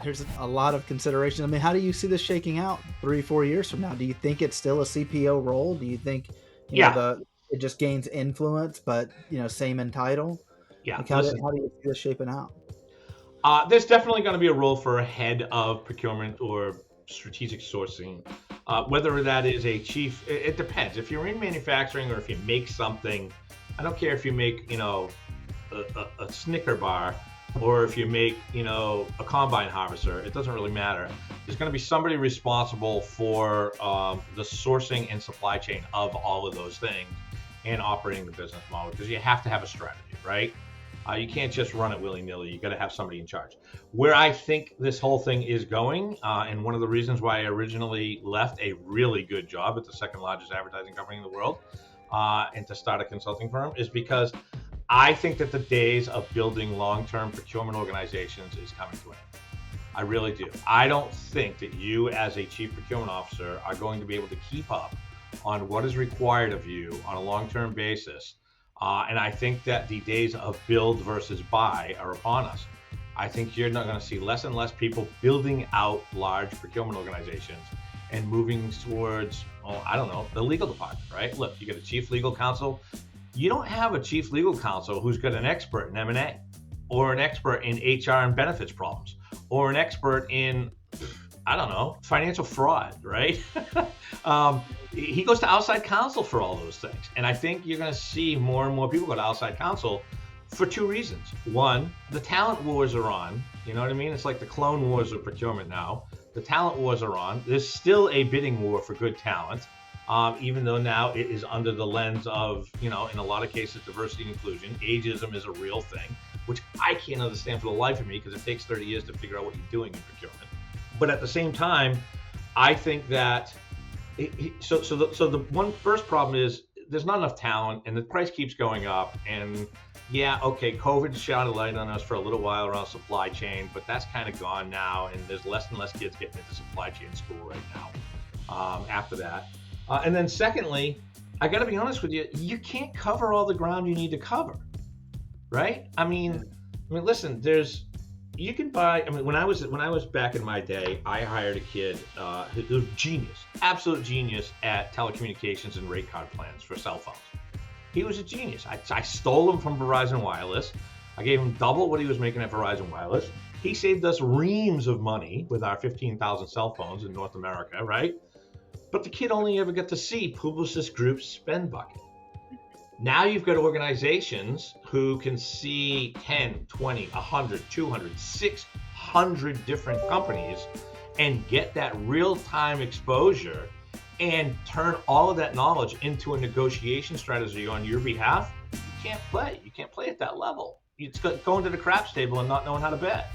there's a lot of consideration. I mean, how do you see this shaking out 3-4 years from now? Do you think it's still a CPO role? Do you think, Yeah, it just gains influence, but same in title? yeah. Like, Listen, how do you see this shaping out? there's definitely going to be a role for a head of procurement or strategic sourcing. Whether that is a chief, it depends. If you're in manufacturing or if you make something, I don't care if you make, a Snicker bar or if you make, a combine harvester. It doesn't really matter. There's going to be somebody responsible for the sourcing and supply chain of all of those things and operating the business model because you have to have a strategy, right? You can't just run it willy-nilly. You got to have somebody in charge. Where I think this whole thing is going, and one of the reasons why I originally left a really good job at the second largest advertising company in the world, and to start a consulting firm, is because I think that the days of building long-term procurement organizations is coming to an end. I really do. I don't think that you, as a chief procurement officer, are going to be able to keep up on what is required of you on a long-term basis. And I think that the days of build versus buy are upon us. I think you're not going to see less and less people building out large procurement organizations and moving towards, I don't know, the legal department, right? Look, you got a chief legal counsel. You don't have a chief legal counsel who's got an expert in M&A or an expert in HR and benefits problems or an expert in, I don't know, financial fraud, right? He goes to outside counsel for all those things. And I think you're going to see more and more people go to outside counsel for two reasons. One, the talent wars are on. You know what I mean? It's like the clone wars of procurement now. The talent wars are on. There's still a bidding war for good talent, even though now it is under the lens of, in a lot of cases, diversity and inclusion. Ageism is a real thing, which I can't understand for the life of me because it takes 30 years to figure out what you're doing in procurement. But at the same time, I think that so the one first problem is there's not enough talent and the price keeps going up. And yeah, okay, COVID shone a light on us for a little while around supply chain, but that's kind of gone now. And there's less and less kids getting into supply chain school right now after that. And then secondly, I got to be honest with you, you can't cover all the ground you need to cover, right? I mean, listen, you can buy. I mean, when I was back in my day, I hired a kid who was genius, absolute genius at telecommunications and rate card plans for cell phones. He was a genius. I stole him from Verizon Wireless. I gave him double what he was making at Verizon Wireless. He saved us reams of money with our 15,000 cell phones in North America, right? But the kid only ever got to see Publicis Group's spend bucket. Now you've got organizations who can see 10, 20, 100, 200, 600 different companies and get that real-time exposure and turn all of that knowledge into a negotiation strategy on your behalf. You can't play. You can't play at that level. It's going to the craps table and not knowing how to bet.